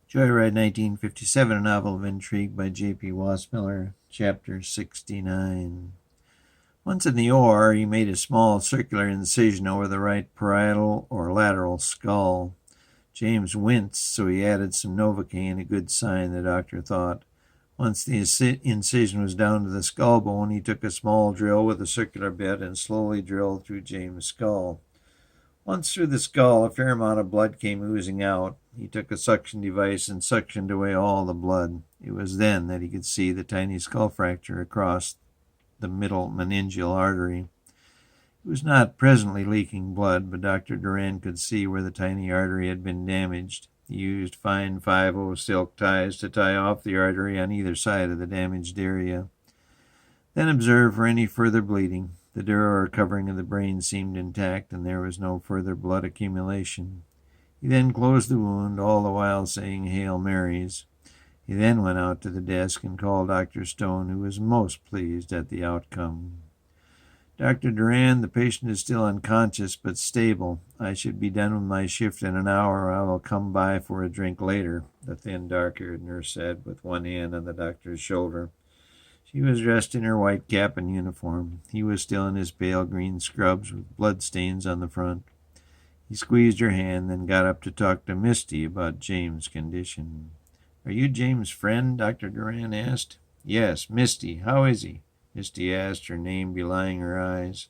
Joyride 1957, a novel of intrigue by J.P. Wassmiller, Chapter 69. Once in the oar, he made a small circular incision over the right parietal or lateral skull. James winced, so he added some Novocaine, a good sign, the doctor thought. Once the incision was down to the skull bone, he took a small drill with a circular bit and slowly drilled through James' skull. Once through the skull, a fair amount of blood came oozing out. He took a suction device and suctioned away all the blood. It was then that he could see the tiny skull fracture across the middle meningeal artery. It was not presently leaking blood, but Dr. Duran could see where the tiny artery had been damaged. He used fine 5/0 silk ties to tie off the artery on either side of the damaged area. Then observed for any further bleeding. The dura or covering of the brain seemed intact, and there was no further blood accumulation. He then closed the wound, all the while saying Hail Marys. He then went out to the desk and called Dr. Stone, who was most pleased at the outcome. Dr. Duran, the patient is still unconscious but stable. I should be done with my shift in an hour. I will come by for a drink later, the thin, dark-haired nurse said, with one hand on the doctor's shoulder. She was dressed in her white cap and uniform. He was still in his pale green scrubs with blood stains on the front. He squeezed her hand, then got up to talk to Misty about James' condition. "Are you James' friend?" Dr. Duran asked. "Yes, Misty. How is he?" Misty asked, her name belying her eyes.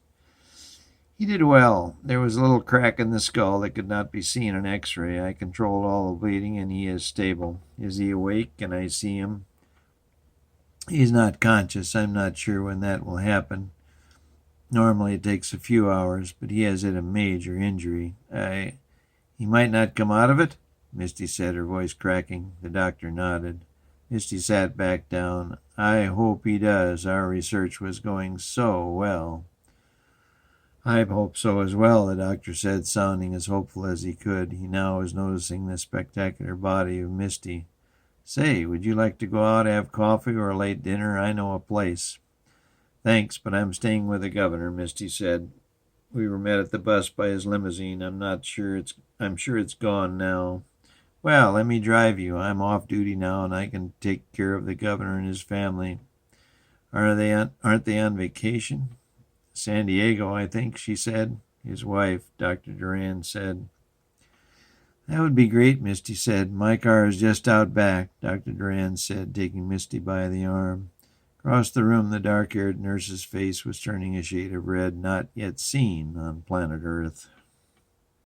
"He did well. There was a little crack in the skull that could not be seen on X-ray. I controlled all the bleeding, and he is stable. Is he awake? Can I see him?" "He's not conscious. I'm not sure when that will happen. Normally it takes a few hours, but he has had a major injury. He might not come out of it?" Misty said, her voice cracking. The doctor nodded. Misty sat back down. "I hope he does. Our research was going so well." "I hope so as well," the doctor said, sounding as hopeful as he could. He now was noticing the spectacular body of Misty. "Say, would you like to go out, have coffee, or a late dinner? I know a place." "Thanks, but I'm staying with the governor," Misty said. "We were met at the bus by his limousine. I'm sure it's gone now." "Well, let me drive you. I'm off duty now, and I can take care of the governor and his family." Aren't they on vacation?" "San Diego, I think," she said. His wife, Dr. Duran, said. "That would be great," Misty said. "My car is just out back," Dr. Duran said, taking Misty by the arm. Across the room, the dark-haired nurse's face was turning a shade of red not yet seen on planet Earth.